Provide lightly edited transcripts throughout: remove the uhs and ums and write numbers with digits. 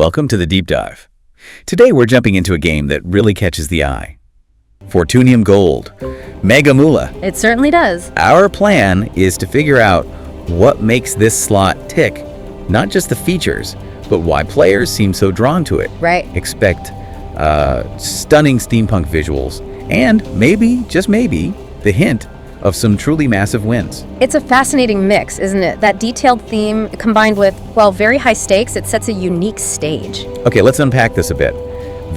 Welcome to the Deep Dive. Today we're jumping into a game that really catches the eye. Fortunium Gold. Mega Moolah. It certainly does. Our plan is to figure out what makes this slot tick, not just the features, but why players seem so drawn to it. Right. Expect stunning steampunk visuals and maybe, just maybe, the hint of some truly massive wins. It's a fascinating mix, isn't it? That detailed theme combined with, well, very high stakes, it sets a unique stage. Okay, let's unpack this a bit.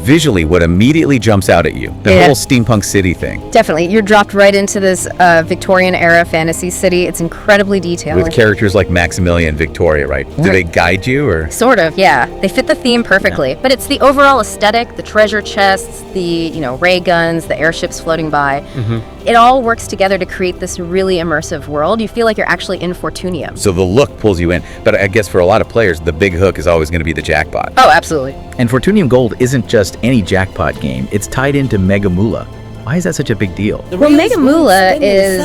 Visually, what immediately jumps out at you? The whole steampunk city thing. Definitely. You're dropped right into this Victorian era fantasy city. It's incredibly detailed. With characters like Maximillian and Victoria, right? Do they guide you or? Sort of, yeah. They fit the theme perfectly. Yeah. But it's the overall aesthetic, the treasure chests, the, ray guns, the airships floating by. Mm-hmm. It all works together to create this really immersive world. You feel like you're actually in Fortunium. So the look pulls you in. But I guess for a lot of players, the big hook is always going to be the jackpot. Oh, absolutely. And Fortunium Gold isn't just any jackpot game. It's tied into Mega Moolah. Why is that such a big deal? Well, Mega Moolah is,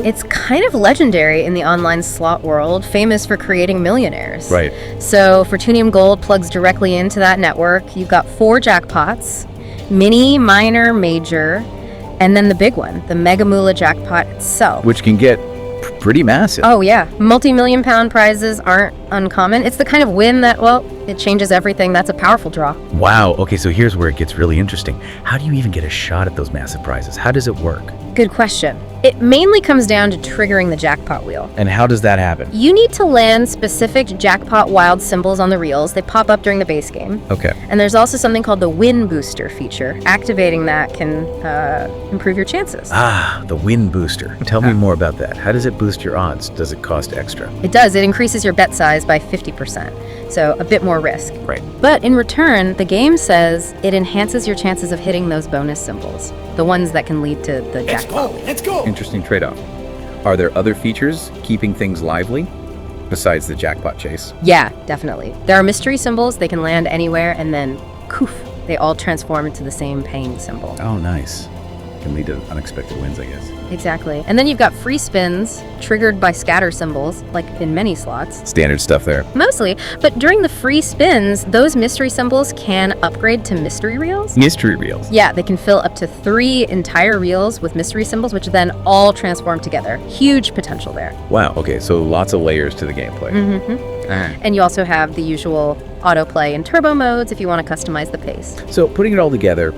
it's kind of legendary in the online slot world, famous for creating millionaires. Right. So Fortunium Gold plugs directly into that network. You've got 4 jackpots, mini, minor, major, and then the big one, the Mega Moolah jackpot itself. Which can get pretty massive. Oh, yeah. Multi-million pound prizes aren't uncommon. It's the kind of win that, well, it changes everything. That's a powerful draw. Wow. Okay, so here's where it gets really interesting. How do you even get a shot at those massive prizes? How does it work? Good question. It mainly comes down to triggering the jackpot wheel. And how does that happen? You need to land specific jackpot wild symbols on the reels. They pop up during the base game. Okay. And there's also something called the win booster feature. Activating that can improve your chances. Ah, the win booster. Tell me more about that. How does it boost your odds? Does it cost extra? It does. It increases your bet size by 50%. So a bit more risk. Right. But in return, the game says it enhances your chances of hitting those bonus symbols. The ones that can lead to the jackpot. Let's go! Interesting trade-off. Are there other features keeping things lively besides the jackpot chase? Yeah, definitely. There are mystery symbols. They can land anywhere, and then, poof, they all transform into the same paying symbol. Oh, nice. Can lead to unexpected wins, I guess. Exactly. And then you've got free spins triggered by scatter symbols, like in many slots. Standard stuff there. Mostly. But during the free spins, those mystery symbols can upgrade to mystery reels. Mystery reels? Yeah, they can fill up to 3 entire reels with mystery symbols, which then all transform together. Huge potential there. Wow, okay, so lots of layers to the gameplay. Mm-hmm. And you also have the usual autoplay and turbo modes if you want to customize the pace. So putting it all together,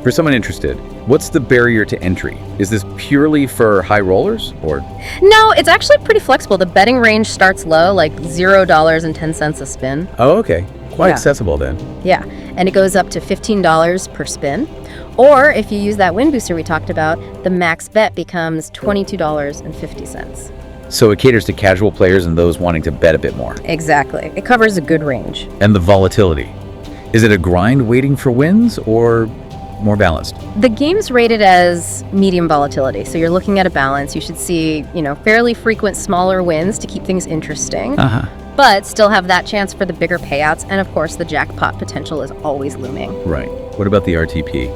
for someone interested, what's the barrier to entry? Is this purely for high rollers, or? No, it's actually pretty flexible. The betting range starts low, like $0.10 a spin. Oh, okay. Quite accessible then. Yeah, and it goes up to $15 per spin. Or if you use that win booster we talked about, the max bet becomes $22.50. So it caters to casual players and those wanting to bet a bit more. Exactly. It covers a good range. And the volatility. Is it a grind waiting for wins, or more balanced? The game's rated as medium volatility, so you're looking at a balance. You should see, fairly frequent smaller wins to keep things interesting, but still have that chance for the bigger payouts, and of course the jackpot potential is always looming. Right. What about the RTP,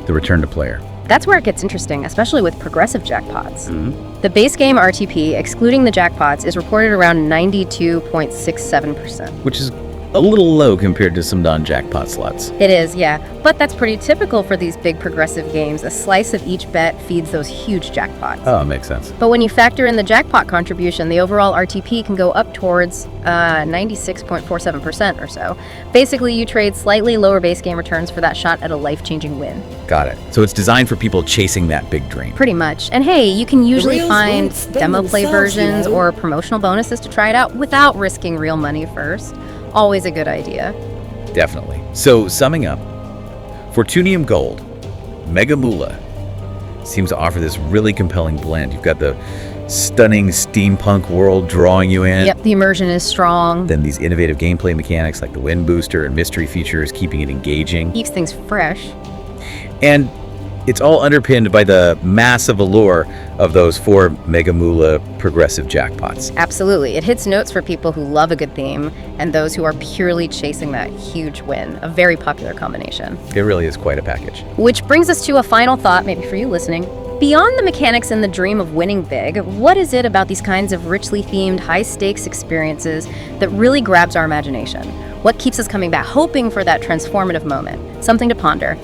the return to player? That's where it gets interesting, especially with progressive jackpots. Mm-hmm. The base game RTP, excluding the jackpots, is reported around 92.67%. Which is a little low compared to some non-jackpot slots. It is, yeah. But that's pretty typical for these big progressive games. A slice of each bet feeds those huge jackpots. Oh, makes sense. But when you factor in the jackpot contribution, the overall RTP can go up towards 96.47% or so. Basically, you trade slightly lower base game returns for that shot at a life-changing win. Got it. So it's designed for people chasing that big dream. Pretty much. And hey, you can usually find demo play versions or promotional bonuses to try it out without risking real money first. Always a good idea. Definitely. So, summing up, Fortunium Gold, Mega Moolah, seems to offer this really compelling blend. You've got the stunning steampunk world drawing you in. Yep, the immersion is strong. Then these innovative gameplay mechanics like the win booster and mystery features, keeping it engaging. Keeps things fresh. And it's all underpinned by the massive allure of those 4 Mega Moolah progressive jackpots. Absolutely. It hits notes for people who love a good theme and those who are purely chasing that huge win. A very popular combination. It really is quite a package. Which brings us to a final thought, maybe for you listening. Beyond the mechanics and the dream of winning big, what is it about these kinds of richly themed, high-stakes experiences that really grabs our imagination? What keeps us coming back, hoping for that transformative moment? Something to ponder.